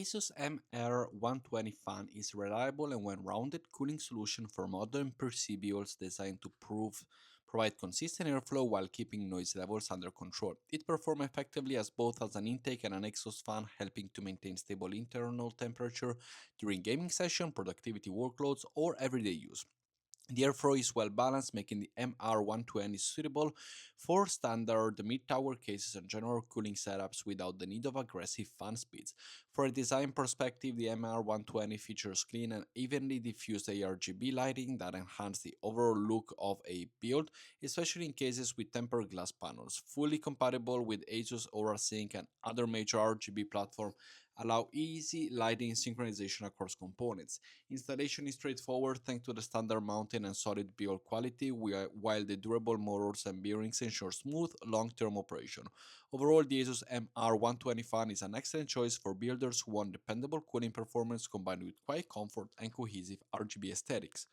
ASUS MR120 fan is a reliable and well-rounded cooling solution for modern PCBs designed to provide consistent airflow while keeping noise levels under control. It performs effectively as both as an intake and an exhaust fan, helping to maintain stable internal temperature during gaming session, productivity workloads, or everyday use. The airflow is well balanced, making the MR120 suitable for standard mid-tower cases and general cooling setups without the need of aggressive fan speeds. For a design perspective, the MR120 features clean and evenly diffused ARGB lighting that enhance the overall look of a build, especially in cases with tempered glass panels. Fully compatible with ASUS Aura Sync and other major RGB platforms, allow easy lighting synchronization across components. Installation is straightforward thanks to the standard mounting and solid build quality, while the durable motors and bearings ensure smooth, long-term operation. Overall, the ASUS MR120 fan is an excellent choice for builders who want dependable cooling performance combined with quiet comfort and cohesive RGB aesthetics.